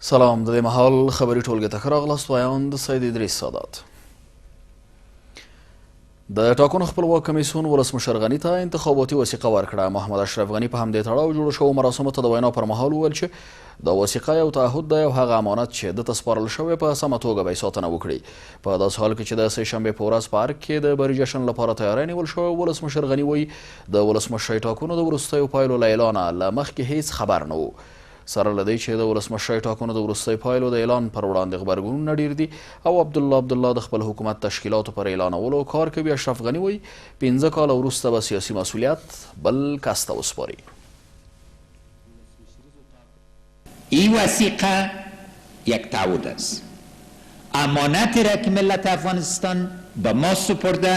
سلام، د دې مهال خبري ټولګې ته ښه راغلاست. وایاند سید ادریس سادات. د ټاکنو خپلواک کمیسیون ولسمشر غني ته انتخاباتي وثیقه ورکړه. محمد اشرف غني په همدې تړاو جوړو شوو مراسمو ته د وینا پر مهال وویل چې د وثیقه یو تعهد دی او هغه امانت چې دته سپارل شوی په سمه توګه به یې ساتنه وکړي. په داسې حال کې چې د سه شنبې په ورځ په ارګ کې د بري جشن لپاره تیاری نیول شوی، ولسمشر غني وایي د ولسمشرۍ ټاکنو د وروستیو پایلو له اعلانه له مخکې هیڅ خبر نه و. سره له دې چې د ولسمشرۍ ټاکنو د وروستیو پایلو د اعلان پر وړاندې غبرګونونه ډېر دي او عبدالله د خپل حکومت تشکیلاتو پر اعلانولو کار کوي. اشرف غني وایي 15 کاله وروسته به سیاسي مسئولیت بل کس ته وسپاري. این وثیقه یک تعهد است. امانتی را که ملت افغانستان به ما سپرده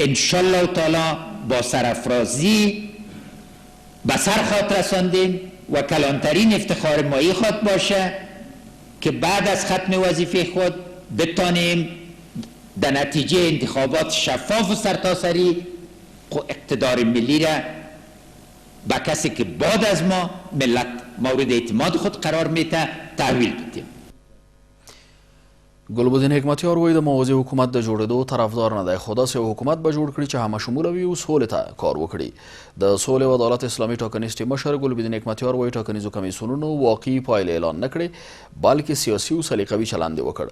انشالله تعالی با سرافرازی به سر خواهد رساندیم و کلانترین افتخار مایی خواهد باشه که بعد از ختم وظیفه خود بتانیم در نتیجه انتخابات شفاف و سرتاسری اقتدار ملی را به کسی که بعد از ما ملت مورد اعتماد خود قرار میده تحویل بدیم. ګلبدین حکمتیار وایي د موازي حکومت د جوړېدو طرفدار نه دی، خو داسې یو حکومت به جوړ کړي چې همه شموله وي او سولې ته کار وکړي. د سولې او عدالت اسلامي ټاکنیز ټیم مشر ګلبدین حکمتیار وایي ټاکنیزو کمیسیونونو واقعي پایلې اعلان نه کړې بلکې سیاسي او سلیقوي چلند یې وکړ.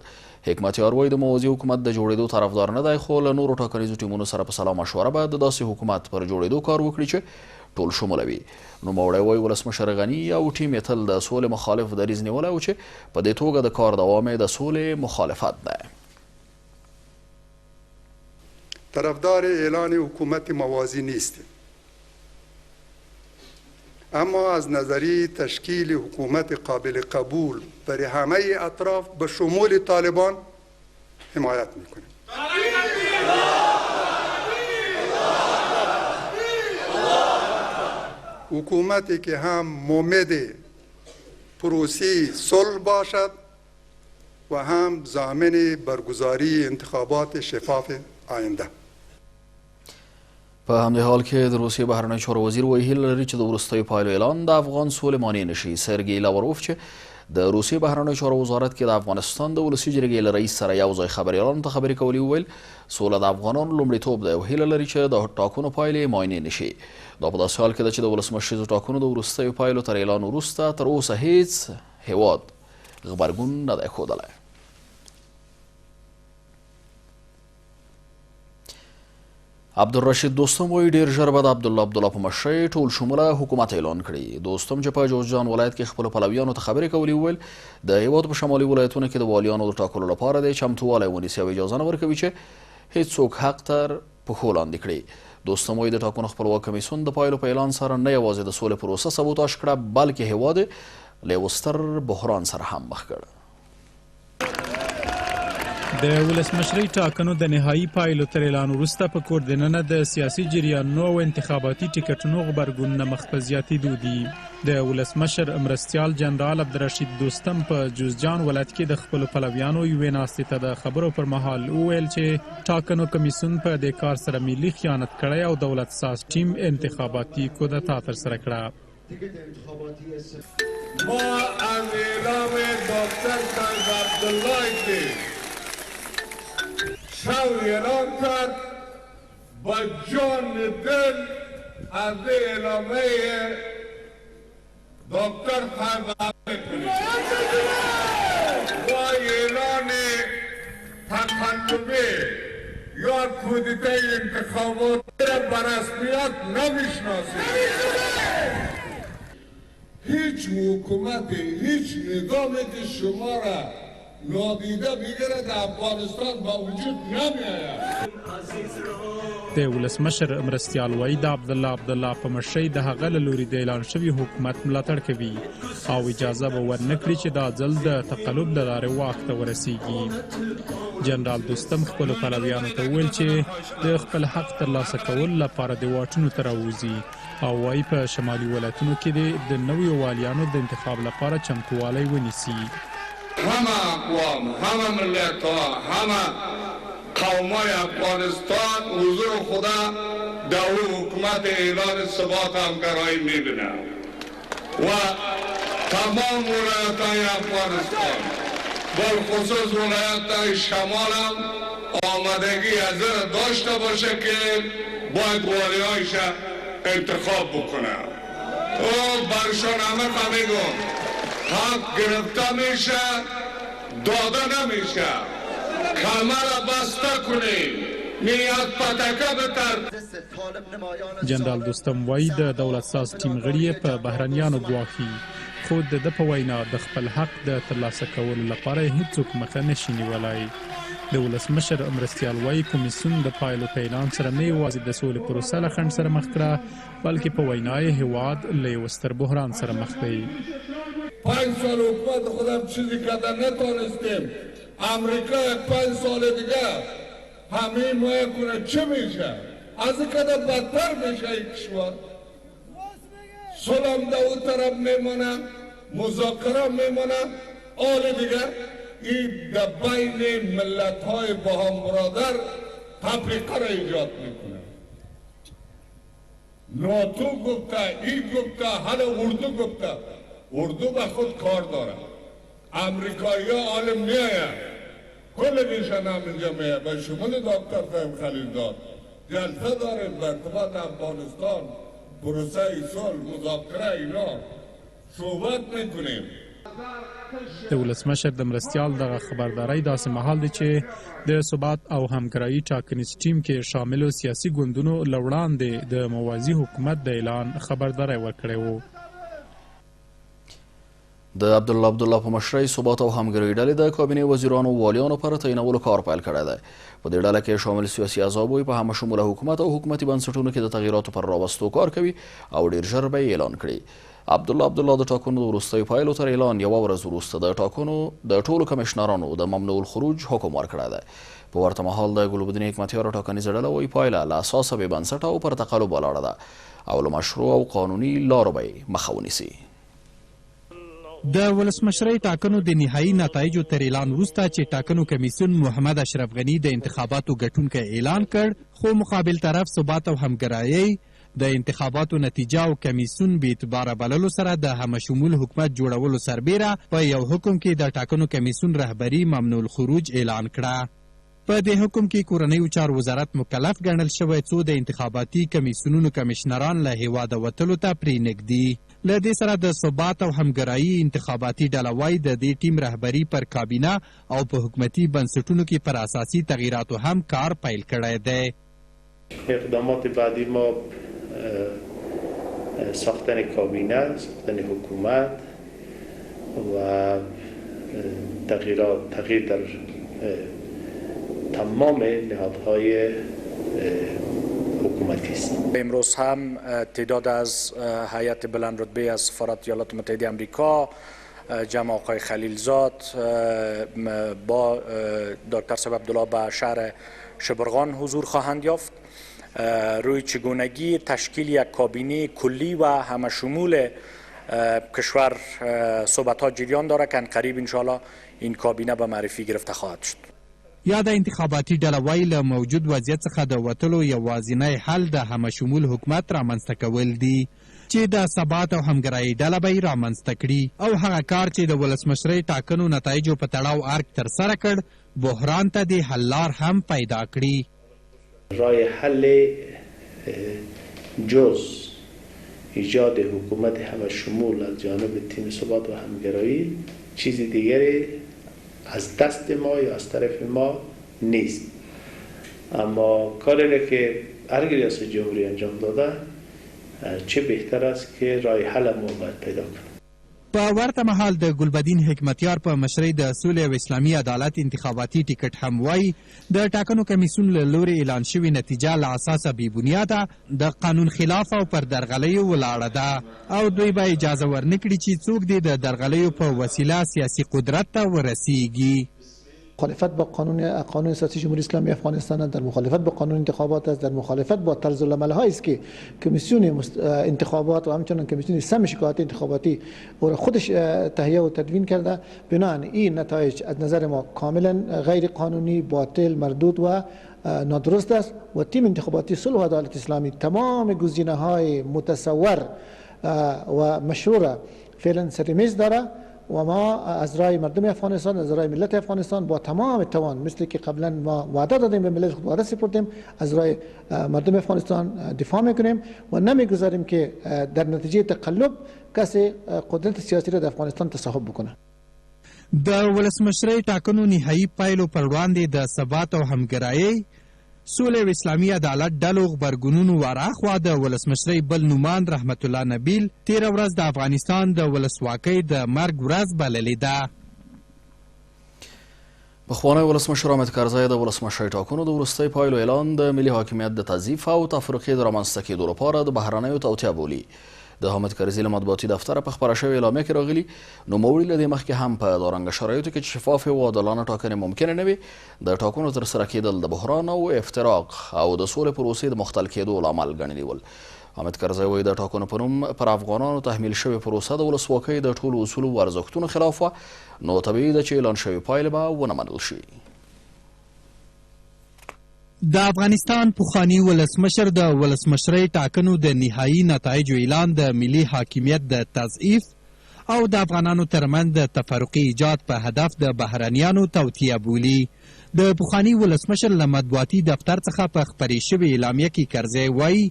حکمتیار وایي د موازي حکومت د جوړېدو طرفدار نه دی، خو له نورو ټاکنیزو ټیمونو سره په سلا مشوره به د داسې حکومت پر جوړېدو کار وکړي چې ټول شموله وي. نوموړی وایي ولسمشر غني او ټیم یې تل د سولې مخالف دریځ نیولی او چې په دې توګه د کار دوام یې د سولې مخالفت دی. طرفدار اعلان حکومت موازی نیستیم، اما از نظریه تشکیل حکومت قابل قبول برای همه اطراف به شمول طالبان حمایت میکنیم. حکومتی که هم مؤمد پروسه صلح باشد و هم ضامن برگزاری انتخابات شفاف آینده. په همدې حال کې د روسیې بهرنی چارو وزیر وایي هیله لري چې د وروستیو پایلو اعلان د افغان سولې مانع نه شي. سرګی لاوروف چې د روسیې بهرنی چارو وزارت کې د افغانستان د ولسي جرګې له رئیس سره یو ځای خبریالانو ته خبرې کولې وویل سوله د افغانانو لومړیتوب دی او هیله لري چې د ټاکنو پایلې مانع نه شي. دا په داسې حال کې ده چې د ولسمشریزو ټاکنو د وروستیو پایلو تر اعلان وروسته تر اوسه هیڅ هیواد غبرګون نه دی ښودلی. عبدالرشید دوستم وایي ډېر ژر به د عبدالله په مشرۍ ټول شموله حکومت اعلان کړي. دوستم چې په جوزجان ولایت کې خپلو پلویانو ته خبرې کولې وویل د هیواد په شمالي ولایتونو کې د والیانو د ټاکلو لپاره دی چمتووالی ونیسي او اجازه نه ورکوي چې هیڅوک حق تر پښو لاندې کړي. دوستم وایي د ټاکنو خپلواک کمیسیون د پایلو په اعلان سره نه یوازې د سولې پروسه سبوتاژ کړه بلکې هیواد له یو ستر بحران سره هم مخ کړ. د ولسمشرۍ ټاکنو د نهایي پایلو تر اعلان وروسته په کور دننه د سیاسي جریانونو او انتخاباتي ټکټونو غبرګونونه مخ په زیاتېدو دي. د ولسمشر مرستیال جنرال عبدالرشید دوستم په جوزجان ولایت کې د خپلو پلویانو یوې ناستې ته د خبرو پر مهال وویل چې ټاکنو کمیسیون په دې کار سره ملي خیانت کړی او دولت ساز ټیم انتخاباتي کودتا ترسره کړه. ما از اعلام دکتر سید عبدالله که شو اعلان کرد با جان دل از اعلامه دکتر سید عبدالله با اعلان تقلبی یا کودتای انتخابات را به رسمیت نمیشناسیم. هیچ حکومتی هیچ نظامی که شما را نادیده بگیره در افغانستان با وجود نمیآید. د ولسمشر مرستیال وایي د عبدالله په مشرۍ د هغه له لوري د اعلان شوي حکومت ملاتړ کوي او اجازه به ورنه کړي چې دا ځل د تقلب له لارې واک ته ورسیږي. جنرال دوستم خپلو پلویانو ته وویل چې د خپل حق ترلاسه کولو لپاره د واټونو ته راوځي او وایي په شمالي ولایتونو کې د نویو والیانو د انتخاب لپاره چمتووالی ونیسي. همه اقوام، همه ملت ها، همه قوم های افغانستان حضور خدا در حکومت اعلان ثبات همکارایی میبینه و تمام ولایت‌های افغانستان بالخصوص ولایت شمال هم آمادگی از داشته باشه که باید والیایش انتخاب بکنه و برشان همه میگم حق گرفته میشه داده نمیشه کمر بسته کنیم نیت پتکه بتر. جنرال دوستم وایي د دولت ساز ټیم غړي په بهرنیانو ګواښي خو د ده په وینا د خپل حق د ترلاسه کولو لپاره هیڅوک مخه نشي نیولی. د ولسمشر مرستیال وایي کمیسیون د پایلو په اعلان سره نه یوازې د سولې پروسه له خنډ سره مخ کړه بلکې په وینا یې هیواد له یو ستر بحران سره مخ دی. 5 سال حکومت خودم چیزی کده نتانستیم. امریکا 5 سال دیگه همه مایه کنه چه میشه؟ از کده بدتر میشه این کشور. صلح در اون طرف میمانه مذاکره میمانه آل دیگه این در بین ملت های با هم برادر تفریقه را ایجاد میکنه. ناتو گفته این گفته حالا اردو گفته اردو به خود کار داره. امریکایی ها عالم میایه کلگیشن هم اینجا میایه به شمال دکتر فهم خلیل داد جلسه داریم به ارتباط افغانستان پروسه ایسال مذاکره اینا صحبت میکنیم. د ولسمشر د مرستیال دغه خبرداری داسې مهال دی چې د ثبات او همکارۍ ټاکنیز ټیم کې شاملو سیاسي ګوندونو له وړاندې د موازي حکومت د اعلان خبرداری ورکړی و. د عبدالله په مشرۍ ثبات او همکارۍ ډلې د کابینې وزیرانو او والیانو پر تعینولو کار پیل کړی دی. په دې ډله کې شامل سیاسي احزاب په همشموله حکومت او حکومتي بنسټونو کې د تغییراتو پر راوستو کار کوي او ډیر ژر به یې اعلان کړي. عبدالله د ټاکنو د وروستیو پایلو تر اعلان یوه ورځ وروسته د ټاکنو د ټولو کمشنرانو د ممنوع الخروج حکم ورکړی دی. په ورته مهال د ګلبدین حکمتیار ټاکنیزه ډله وایي پایله له اساسه بې بنسټه او پر تقلب ولاړه ده او له مشروع او قانوني لارو به یې مخه ونیسي. د ولسمشرۍ ټاکنو د نهایي نتایجو تر اعلان وروسته چې ټاکنو کمیسیون محمد اشرف غني د انتخاباتو ګټونکی اعلان کړ خو مقابل طرف ثبات او همکارۍ د انتخاباتو نتیجه او کمیسیون بې اعتباره بللو سره د همشمول حکومت جوړولو سربیره په یو حکم کې د ټاکنو کمیسیون رهبري ممنوع الخروج اعلان کړه. په دې حکم کې کورنیو چارو وزارت مکلف ګڼل شوی څو د انتخاباتي کمیسیونونو کمشنران له هیواده وتلو ته پرېنږدي. له دې سره د ثبات او همکارۍ انتخاباتي ډله وایي د دې ټیم رهبري پر کابینه او په حکومتي بنسټونو کې پر اساسي تغییراتو هم کار پیل کړی دی. اقدامات بعدی ما ساختن کابینه، ساختن حکومت و تغییر در تمام نهادهای حکومتی است. امروز هم تعداد از هیئت بلند رتبه از سفارت ایالات متحده آمریکا جمع آقای خلیلزاد با دکتر صاحب عبدالله به شهر شبرغان حضور خواهند یافت. روی چگونگی تشکیل یک کابینه کلی و همشمول کشور صحبت‌ها جریان داره که قریب انشاءالله این کابینه به معرفی گرفته خواهد شد. یاد انتخاباتي ډله وایي له موجود وضعیت څخه د وتلو یوازینی حل د همشمول حکومت رامنځته کول دي چې د ثبات او همکارۍ ډله به یې رامنځته کړي او هغه کار چې د ولسمشرۍ ټاکنو نتایجو په تړاو ارګ ترسره کړ بحران ته د حل لار هم پیدا کړي. راه حل جز ایجاد حکومت همشمول از جانب تیم ثبات و همکارایی چیز دیگری از دست ما یا از طرف ما نیست. اما کاری که ارگ ریاست جمهوری انجام داده چه بهتر است که راه حل ما باید پیدا کنیم. په ورته مهال د ګلبدین حکمتیار په مشرۍ د سولې او اسلامي عدالت انتخاباتي ټیکټ هم وایي د ټاکنو کمیسیون له لورې اعلان شوې نتیجه له اساسه بې بنیاده د قانون خلاف او پر درغلیو ولاړه ده او دوی به اجازه ورنکړي چې څوک دې د درغلیو په وسیله سیاسي قدرت ته ورسیږي. مخالفت با قانون اساسی جمهوری اسلامی افغانستان، در مخالفت با قانون انتخابات است، در مخالفت با طرز العمل هایی است که کمیسیون انتخابات و همچنین کمیسیون سم شکایات انتخاباتی او خودش تهیه و تدوین کرده. بنابراین این نتایج از نظر ما کاملا غیر قانونی، باطل، مردود و نادرست است و تیم انتخاباتی صلح و عدالت اسلامی تمام گزینه‌های متصور و مشروع فعلا سر میز داره و ما از رای مردم افغانستان، از رای ملت افغانستان با تمام توان، مثل که قبلا ما وعده دادیم به ملت خود، وعده سپردیم، از رای مردم افغانستان دفاع میکنیم و نمیگذاریم که در نتیجه تقلب کسی قدرت سیاسی را در افغانستان تصاحب بکنه. د ولسمشرۍ ټاکنو نهایي پایلو پر وړاندې د ثبات او همګرایۍ سولې او اسلامي عدالت ډلو غبرګونونو وراخوا د ولسمشرۍ بل نومان رحمت الله نبیل تېره ورځ د افغانستان د ولسواکۍ د مرګ ورځ بللې ده. پخوانی ولسمشر حامد کرزی د ولسمشرۍ ټاکنو د وروستۍ پایلو اعلان د ملي حاکمیت د تضعیف او تفرقې د رامنځته کېدو لپاره د بهرنیو توطیه بولي. د حامد کرزي له مطبوعاتي دفتره په خپره شوې اعلامیه کې راغلي نوموړي له دې مخکې هم په دارنګه شرایطو کې چې شفافې او عادلانه ټاکنې ممکنه نه وي د ټاکنو ترسره کېدل د بحران او افتراق او د سولې پروسې د مختل کېدو لامل ګڼلي ول. حامد کرزی وایي د ټاکنو په نوم پر افغانانو تحمیل شوې پروسه د ولسواکۍ د ټولو اصولو او ارزښتونو خلاف وه، نو طبیعي ده چې اعلان شوې پایلې به ونه منل شي. د افغانستان پخوانی ولسمشر د ولسمشرۍ ټاکنو د نهایي نتایجو اعلان د ملي حاکمیت د تضعیف او د افغانانو ترمنځ د تفرقې ایجاد په هدف د بهرنیانو توطیه بولي. د پخوانی ولسمشر له مطبوعاتي دفتر څخه په خپرې شوې اعلامیه کې کرزی وایي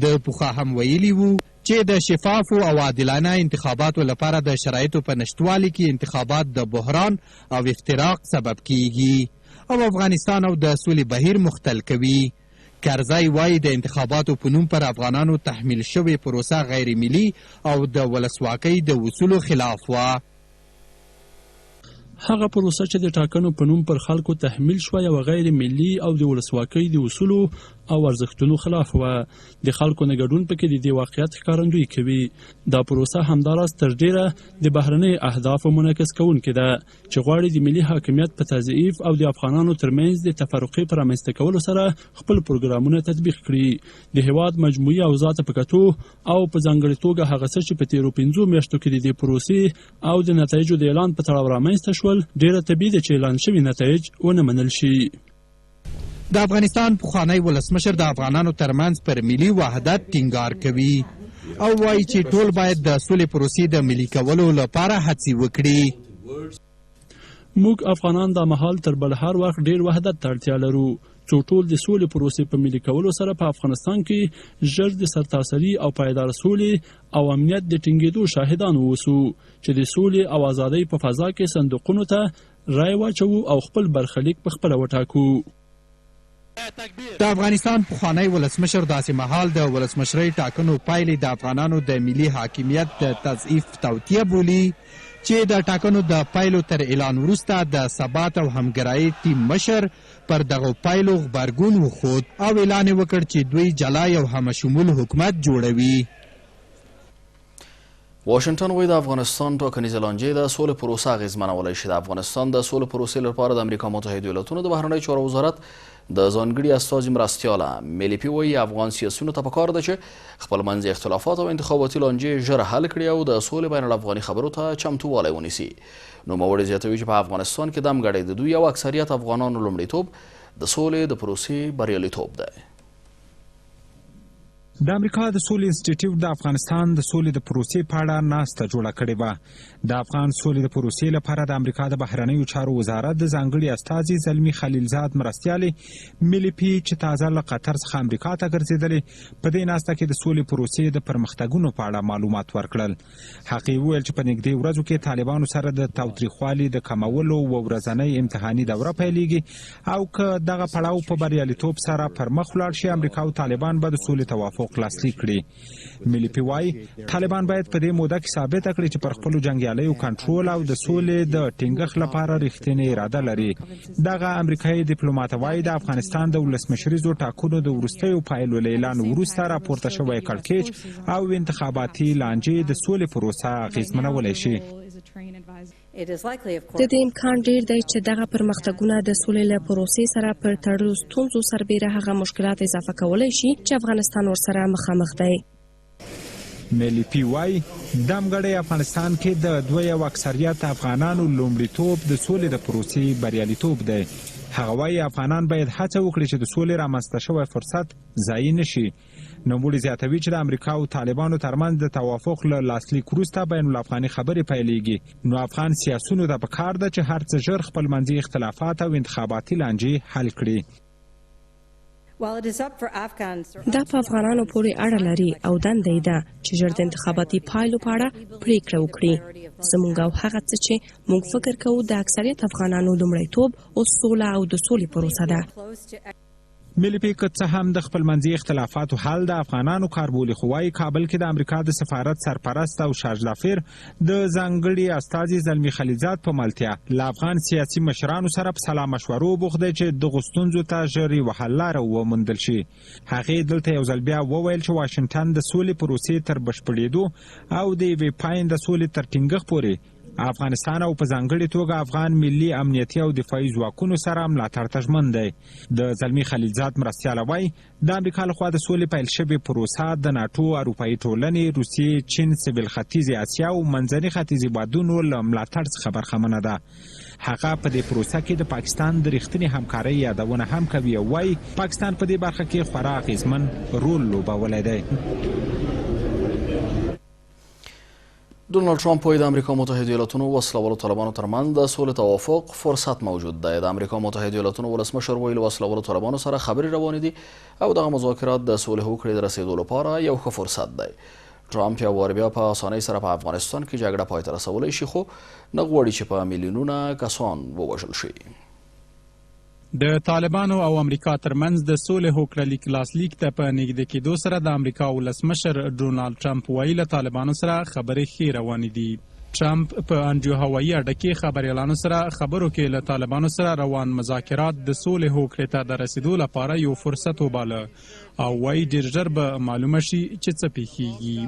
د پخوا هم ویلي وو چې د شفافو او عادلانه انتخاباتو لپاره د شرایطو په نشتوالي کې انتخابات د بحران او افتراق سبب کیږي او افغانستان او د سولې بهیر مختل کوي. کرزی وایي د انتخاباتو په نوم پر افغانانو تحمیل شوې پروسه غیر ملي او د ولسواکۍ د اصولو خلاف وه. هغه پروسه چې د ټاکنو په نوم پر خلکو تحمیل شوه یوه غیر ملي او د ولسواکۍ د اصولو او ارزښتونو خلاف وه. د خلکو نه ګډون پکې د دې واقعیت ښکارندویي کوي. دا پروسه همداراز تر ډیره د بهرنیو اهدافو منعکس کوونکې ده چې غواړي د ملي حاکمیت په تضعیف او د افغانانو ترمنځ د تفرقې په رامنځته کولو سره خپل پروګرامونه تطبیق کړي. د هیواد مجموعي اوضاع ته په کتو او په ځانګړې توګه هغه څه چې په تېرو 5 میاشتو کې د دې پروسې او د نتایجو د اعلان په تړاو رامنځته شول، ډیره طبیعي ده چې اعلان شوي نتایج ونه منل شي. د افغانستان پخوانی ولسمشر د افغانانو ترمنځ پر ملي وحدت ټینګار کوي او وایي چې ټول باید د سولې پروسې د ملي کولو لپاره هڅې وکړي. موږ افغانان دا مهال تر بل هر وخت ډیر وحدت ته اړتیا لرو څو ټول د سولې پروسې په ملي کولو سره په افغانستان کې ژر د سرتاسري او پایدار سولې او امنیت د ټینګېدو شاهدان اوسو چې د سولې او ازادۍ په فضا کې صندوقونو ته رای واچوو او خپل برخلیک په خپله وټاکو. د افغانستان پخوانی ولسمشر داسې مهال د ولسمشرۍ ټاکنو پایلې د افغانانو د ملي حاکمیت د تضعیف توطیه بولي چې د ټاکنو د پایلو تر اعلان وروسته د ثبات او همګرایۍ ټیم مشر پر دغو پایلو غبرګون وښود او اعلان یې وکړ چې دوی جلا یو همشمول حکومت جوړوي. واشنگټن وایي د افغانستان ټاکنیزې لانجې د سولې پروسه اغېزمنولی شي. د افغانستان د سولې پروسې لپاره د امریکا متحده ایالاتونو د بهرنیو چارو وزارت د ځانګړي استازي مرستیاله میلیپي وایي افغان سیاسیونو ته پکار ده چې خپل منځي اختلافات او انتخاباتي لانجې ژر حل کړي او د سولې بین الافغاني خبرو ته چمتووالی ونیسي. نوموړي زیاتوي چې په افغانستان کې دمګړی د دوی او اکثریت افغانانو لومړیتوب د سولې د پروسې بریالیتوب دی. د امریکا د سولې انسټیټیوټ د افغانستان د سولې د پروسې په اړه ناسته جوړه کړې وه. د افغان سولې د پروسې لپاره د امریکا د بهرنیو چارو وزارت د ځانګړي استازي زلمي خلیلزاد مرستیالې میلیپي چې تازه له قطر څخه امریکا ته ګرځېدلې په دې ناسته کې د سولې پروسې د پرمختګونو په اړه معلومات ورکړل. هغې وویل چې په نږدې ورځو کې طالبانو سره د تاوتریخوالي د کمولو و ورځنۍ امتحاني دوره پیلېږي او که دغه پړاو په بریالیتوب سره پر مخ ولاړ شي امریکا او طالبان به د سولې توافق لاسلیک کړي. میلیپي وایي طالبان باید په دې موده کې ثابته کړي چې پر خپلو جنګیالیو کنټرول او د سولې د ټینګښت لپاره رښتینې اراده لري. دغه امریکایي ډیپلوماټ وایي د افغانستان د ولسمشریزو ټاکنو د وروستیو پایلو له اعلان وروسته راپورته شوی کړکېچ او انتخاباتي لانجې د سولې پروسه اغېزمنولی شي. د دې امکان ډیر دی چې دغه پرمختګونه د سولې له پروسې سره پر تړلو ستونزو سربیره هغه مشکلات اضافه کولی شي چې افغانستان ورسره مخامخ دی. میلیپي وایي دمګړی افغانستان کې د 2 اکثریت افغانانو لومړیتوب د سولې د پروسې بریالیتوب دی. هغه وایي افغانان باید هڅه وکړي چې د سولې رامنځته شوی فرصت ضایع نشي. نوموړي زیاتوي چې د امریکا او طالبانو ترمنځ د توافق له لاسلیک وروسته بین الافغاني خبرې پیلېږي، نو افغان سیاسونو ته پکار ده چې هر څه ژر خپلمنځي اختلافات او انتخاباتي لانجې حل کړي. دا په افغانانو پورې اړه لري او دنده یې ده چې ژر د انتخاباتي پایلو په اړه پریکړه وکړي. زموږ او هغه څه چې موږ فکر کوو د اکثریت افغانانو لومړیتوب اوس سوله او د سولې پروسه ده. ملي پیکه څه هم د خپلمنځي اختلافاتو حل د افغانانو کار بولي، خو وایي کابل کې د امریکا د سفارت سرپرست او شارجلافیر د ځانګړي استازي زلمي خلیلزاد په ملتیا له افغان سیاسي مشرانو سره په سلا مشورو بوخت دی چې دغو ستونزو ته ژر یوه حل لاره وموندل شي. هغې دلته یو ځل بیا وویل چې واشنګټن د سولې پروسې تر بشپړېدو او د یوې پایندې سولې تر ټینګښت پورې افغانستان او په ځانګړې توګه افغان ملي امنیتي او دفاعي ځواکونو سره ملاتړ ته ژمن دی. د زلمي خلیلزاد مرستیاله وایي د امریکا لخوا د سولې پیل شوې پروسه د ناټو، اروپایي ټولنې، روسیې، چین، سویل ختیځې اسیا او منځني ختیځ هېوادونو له ملاتړ څخه برخمنه ده. هغه په دې پروسه کې د پاکستان د رښتینې همکارۍ یادونه هم کوي او وایي پاکستان په دې برخه کې خورا اغېزمن رول لوبولی دی. ډونالډ ټرامپ وایي د امریکا متحده ایالاتونو وسلوالو طالبانو ترمنځ د سولې توافق فرصت موجود دی. د امریکا متحده ایالاتونو ولسمشر ویلي وسلوالو طالبانو سره خبرې روانې دي او دغه مذاکرات د سولې هوکړې د رسېدو لپاره یو ښه فرصت دی. ټرامپ یو وار بیا په اسانۍ سره په افغانستان کې جګړه پای ته رسولی شي، خو نه غواړي چې په میلیونونه کسان ووژل شي. د طالبانو او امریکا ترمنځ د سولې هوکړه لیک لاسلیک ته په نږدې کېدو سره د امریکا ولسمشر ډونالډ ټرامپ وایي له طالبانو سره خبرې ښې روانې دي. ټرامپ په انډریو هوایي اډه کې خبریالانو سره خبرو کې له طالبانو سره روان مذاکرات د سولې هوکړې ته د رسیدو لپاره یو فرصت وباله او وایي ډېر ژر به معلومه شي چې څه پیښیږي.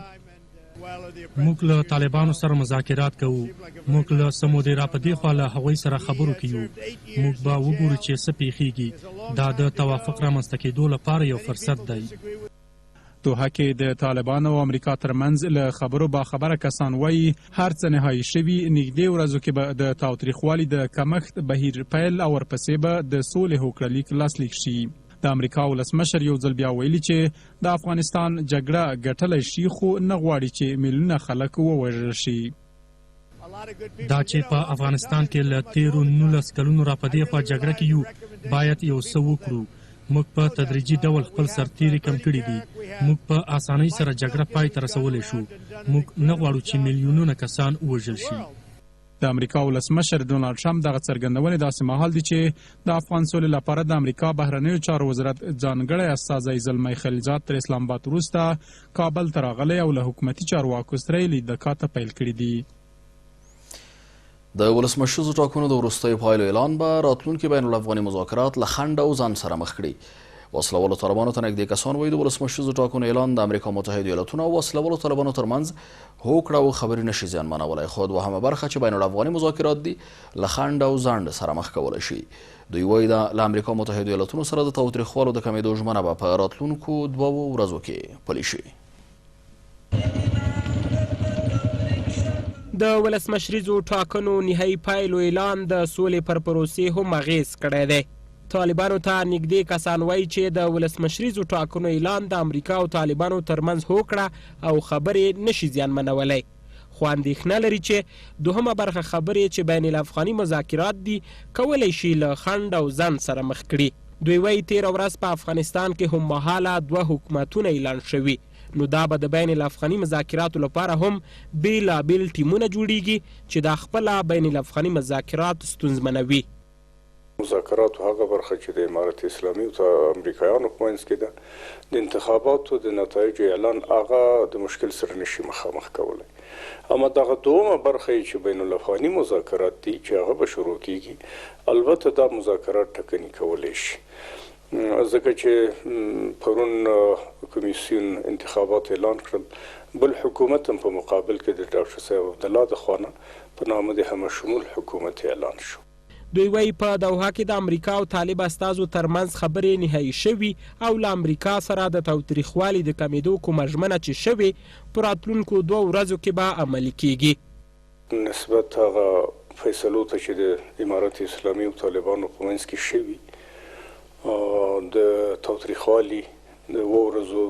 موږ له طالبانو سره مذاکرات کوو، موږ له څه مودې را په دې خوا له هغوی سره خبرو کې یو، موږ به وګورو چې څه پیښیږي. دا د توافق رامنځته کېدو لپاره یو فرصت دی. دوحه کې د طالبانو او امریکا ترمنځ له خبرو باخبره کسان وایي هر څه نهایي شوي، نږدې ورځو کې به د تاوتریخوالي د کمښت بهیر پیل او ورپسې به د سولې هوکړه لیک لاسلیک شي. د امریکا ولسمشر یو ځل بیا ویلي چې د افغانستان جګړه ګټلی شي، خو نه غواړي چې میلیونه خلک ووژل شي. دا چې په افغانستان کې له تیرو 19 کلونو را په دې خوا جګړه کې یو، باید یو څه وکړو. موږ په تدریجي ډول خپل سرتیري کم کړي دي. موږ په اسانۍ سره جګړه پای ته رسولی شو. موږ نه غواړو چې میلیونونه کسان ووژل شي. د امریکا ولسمشر ډونالډ ټرامپ دغه څرګندونې داسې مهال دي چې د افغان سولې لپاره د امریکا بهرنیو چارو وزارت ځانګړی استازی زلمی خلیلزاد تر اسلام آباد وروسته کابل ته راغلی او له حکومتي چارواکو سره یې لیدکاته پیل کړي دي. د ولسمشریزو ټاکنو د وروستیو پایلو اعلان به راتلونکي بین الافغاني مذاکرات له خنډ او ځنډ سره مخ کړي. وسلوالو طالبانو ته نږدې کسان وایي د ولسمشریزو ټاکنو اعلان د امریکا متحده ایالاتونو او وسلوالو طالبانو ترمنځ هوکړه او خبرې نشي زیانمنولی، خو دوهمه برخه چې بین الافغاني مذاکرات دي له خنډ او ځنډ سره مخ کولی شي. دوی وایي له امریکا متحده ایالاتونو سره د تاوتریخوالو د کمېدو ژمنه به په راتلونکو 2 ورځو کې پلي شي. د ولسمشریزو ټاکنو نهایي پایلو اعلان د سولې پر پروسې هم اغېز کړی دی. طالبانو ته نږدې کسان وایي چې د ولسمشریزو ټاکنو اعلان د امریکا او طالبانو ترمنځ هوکړه او خبرې نشي زیانمنولی، خو اندېښنه لري چې دوهمه برخه خبرې چې بین الافغاني مذاکرات دي کولی شي له خنډ او ځنډ سره مخ کړي. دوی وایي تېره ورځ په افغانستان کې هم مهاله 2 حکومتونه اعلان شوي، نو دا به د بین الافغاني مذاکراتو لپاره هم بیلابیل ټیمونه جوړیږي چې دا خپله بین الافغاني مذاکرات ستونزمنوي. مذاکراتو هغه برخه چې د امارت اسلامي او امریکایانو په منځ کې ده د انتخاباتو د نتایجو اعلان هغه د مشکل سره نشي مخامخ کولی، اما دغه دومره برخه چې بین الافغاني مذاکرات دي چې هغه به شروع کیږي، البته دا مذاکرات ټکني کولی شي، ځکه چې پرون کمیسیون انتخابات اعلان کړل، بل حکومت هم په مقابل کې د ډاکټر صاحب عبدالله د خوانه په نامه د همشمول حکومت اعلان شو. دوی وایي په دوحه کې د امریکا او طالب استازو ترمنځ خبرې نهایي شوي او له امریکا سره د تاوتریخوالي د کمېدو کومه ژمنه چې شوې په راتلونکو 2 ورځو کې به عملي کیږي. نسبت هغه فیصلو ته چې د امارت اسلامي او طالبانو په منځ کې شوي د تاوتریخوالي د ورځو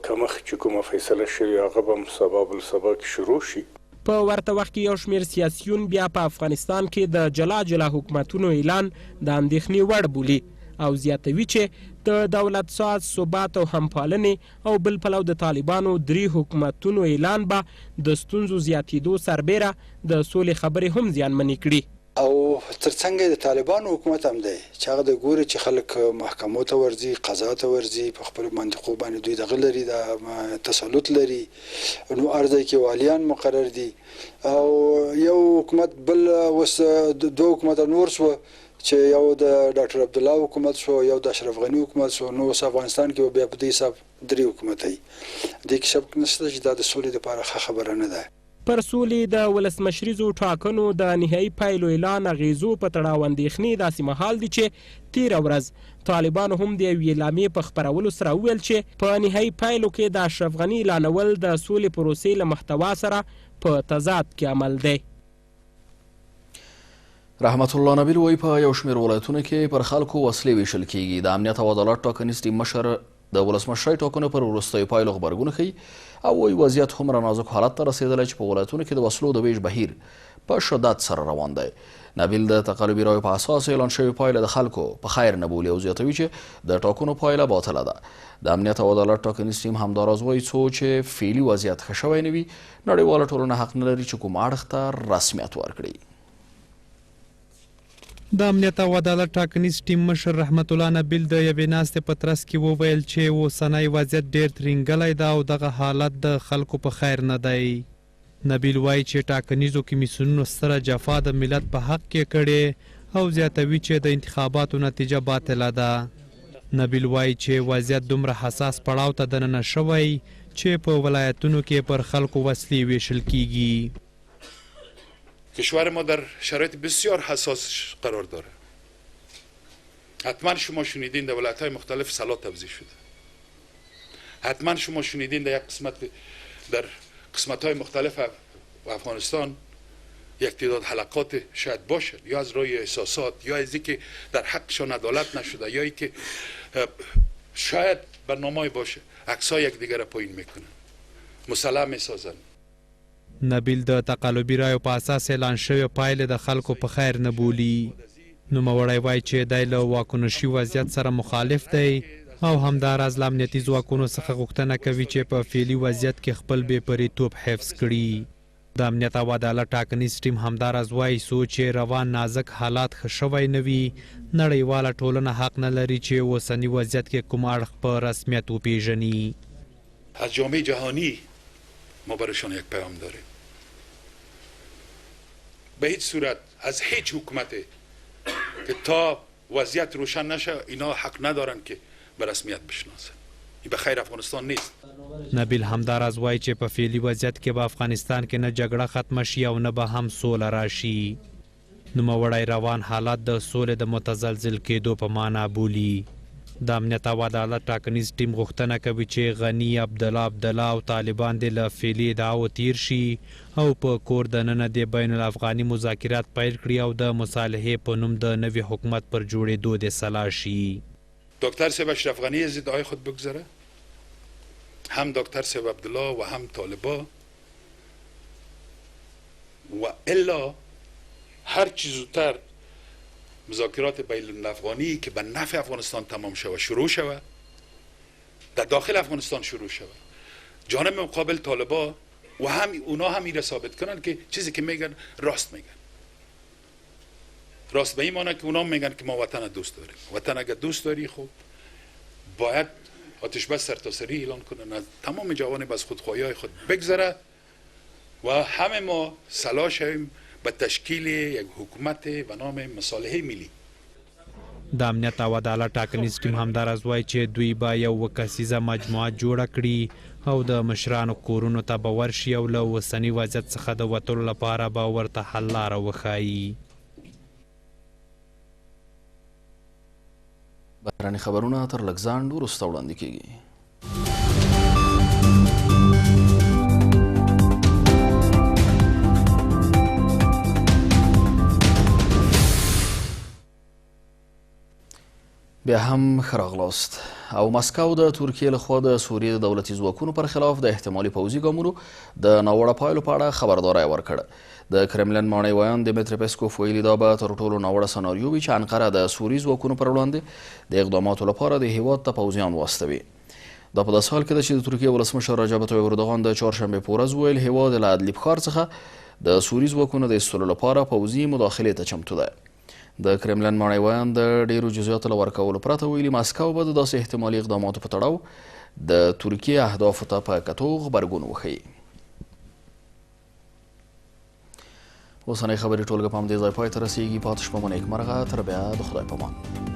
کمښت چې کومه فیصله شوې هغه به هم سبا بل سبا کې شروع شي. په ورته وخت کې یو شمېر سیاسیون بیا په افغانستان کې د جلا جلا حکومتونو اعلان د اندېښنې وړ بولي او زیاتوي چې د دولت ساز ثبات او همپالنې او بل پلو د طالبانو 3 حکومتونو اعلان به د ستونزو زیاتېدو سربیره د سولې خبرې هم زیانمنې کړي. او ترڅنګ د طالبانو حکومت هم دی چې هغه د ګوري چې خلک محکمو ته ورځي، قضا ته ورځي، په خپل منطقو باندې دوی دغه لري د تسلط لري، نو ارزه کې والیان مقرر دي او یو حکومت بل وس 2 حکومت نور شو چې یو د ډاکټر عبدالله حکومت شو، یو د اشرف غنی حکومت شو، نو افغانستان کې بیا په دې حساب 3 حکومت دی. د کې شک نشته چې دا د سولې لپاره ښه خبره نه ده. پر سولې د ولسمشریزو ټاکنو د نهایي پایلو اعلان اغیزو په تړاو اندېښنې داسې مهال دي چې تېره ورځ طالبانو هم د یوې اعلامیې په خپرولو سره وویل چې په نهایي پایلو کې د اشرف غني اعلانول د سولې پروسې له محتوا سره په تضاد کې عمل دی. رحمت الله نبیل وایي په یو شمېر ولایتونو کې پر خلکو وسلې ویشل کیږي. د امنیت او عدالت ټاکنیز ټیم مشر د ولسمشرۍ ټاکنو پر وروستیو پایلو غبرګون ښیي او وایي وضعیت هومره نازک حالت ته رسېدلی چې په ولایتونو کې د وسلو د ویش بهیر په شدت سره روان دی. نبیل د تقلبي رایو په اساس اعلان شوې پایله د خلکو په خیر نه بولي او زیاتوي چې د ټاکنو پایله باطله ده. د امنیت او عدالت ټاکنیز ټیم همداراز وایي څو چې فعلي وضعیت ښه شوی نه وي نړیواله ټولنه حق نه لري چې کوم اړخ ته رسمیت ورکړي. د امنیت او عدالت ټاکنیز ټیم مشر رحمت الله نبیل د یوې ناستې په ترڅ کې وویل چې اوسنی وضعیت ډېر ترینګلی ده او دغه حالت د خلکو په خیر نه دی. نبیل وایي چې ټاکنیزو کمیسیونونو ستره جفا د ملت په حق کې کړې او زیاتوي چې د انتخاباتو نتیجه باطله ده. نبیل وایي چې وضعیت دومره حساس پړاو ته دننه شوی چې په ولایتونو کې پر خلکو وسلې ویشل کیږي. کشور ما در شرایط بسیار حساس قرار داره. حتما شما شنیدین در ولایت‌های مختلف سلاح توزیع شده. حتما شما شنیدین در در قسمت‌های مختلف افغانستان یک تعداد حلقات شاید باشه یا از روی احساسات یا از اینکه در حقشان عدالت نشده یا اینکه شاید برنامه‌ای باشه عکس‌های یکدیگر را پایین میکنن، مسلح میسازن. نبیل د تقلبي رایو په اساس اعلان شوې پایلې د خلکو په خیر نه بولي. نوموړی وایي چې دی له واکنشي وضعیت سره مخالف دی او همداراز له امنیتي ځواکونو څخه غوښتنه کوي چې په فعلي وضعیت کې خپل بې پرېتوب حفظ کړي. د امنیت او عدالت ټاکنیز ټیم همداراز وایي څو چې روان نازک حالات ښه شوی نه وي نړیواله ټولنه حق نه لري چې اوسني وضعیت کې کوم اړخ په رسمیت وپیژني. از جامعه جهانی ما برایشان یک پیام داریم. به هیچ صورت از هیچ حکومتی که تا وضعیت روشن نشه اینا حق ندارن که به رسمیت بشناسن. این به خیر افغانستان نیست. نبیل همداراز وایي چې په فعلي وضعیت کې به افغانستان کې نه جګړه ختمه شي او نه به هم سوله راشي. نوموړی روان حالات د سولې د متزلزل کېدو په معنا بولي. د امنیت او عدالت ټاکنیز ټیم غوښتنه کوي چې غني، عبدالله او طالبان دې له فعلي ادعاو تیر شي او په کور دننه د بین الافغاني مذاکرات پیل کړي او د مصالحې په نوم د نوي حکومت پر جوړېدو د سلا شي. دکتر صاحب اشرف غنی از ادعای خود بگذره، هم دکتر صاحب عبدالله و هم طالبا، و الا هر چی زودتر مذاکرات بین الافغانی که به نفع افغانستان تمام شود شروع شود، در داخل افغانستان شروع شود. جانب مقابل طالبا و هم اونا هم این را ثابت کنن که چیزی که میگن راست میگن. راست به این معنی که اونا میگن که ما وطن دوست داریم. وطن اگر دوست داری خب باید آتش بس سرتاسری اعلان کنن، از تمام جوانب از خودخواهی خود بگذره و همه ما سلا شویم به تشکیل یک حکومت به نام مصالحه ملی. د امنیت او عدالت ټاکنیز ټیم همداراز وایي چې دوی به یو کسیزه مجموعه جوړه کړي او د مشرانو کورونو ته به ورشي او له اوسني وضعیت څخه د وتلو لپاره به ورته حل لاره وښایي. بهرني خبرونه تر لږ ځنډ وروسته وړاندې کیږي. بیا هم ښه راغلاست. او مسکو د ترکیې لخوا د سوریې د دولتي ځواکونو پر خلاف د احتمالي پوځي ګامونو د ناوړه پایلو په اړه خبرداری ورکړه. د کرملن ماڼۍ ویان دیمیتری پیسکوف ویلي دا به تر ټولو ناوړه سناریو وي چې انقره د سوري ځواکونو پر وړاندې د اقداماتو لپاره د هیواد ته پوځیان واستوي. دا په داسې حال کې ده چې د ترکیې ولسمشر رجب طیب اردوغان د چهارشنبې په ورځ وویل هیواد له ادلیب ښار څخه د سوري ځواکونو د ایستلو لپاره پوځي مداخلې ته چمتو ده. د کرملن ماڼۍ ویان د ډیرو جزئیاتو له ورکولو پرته ویلي مسکو به د داسې احتمالي اقداماتو په تړاو د ترکیې اهدافو ته په کتو غبرګون وښیي. اوسنۍ خبري ټولګه په همدې ځای پای ته رسیږي. پاتې شپه مو نیکمرغه. تر بیا د خدای په امان.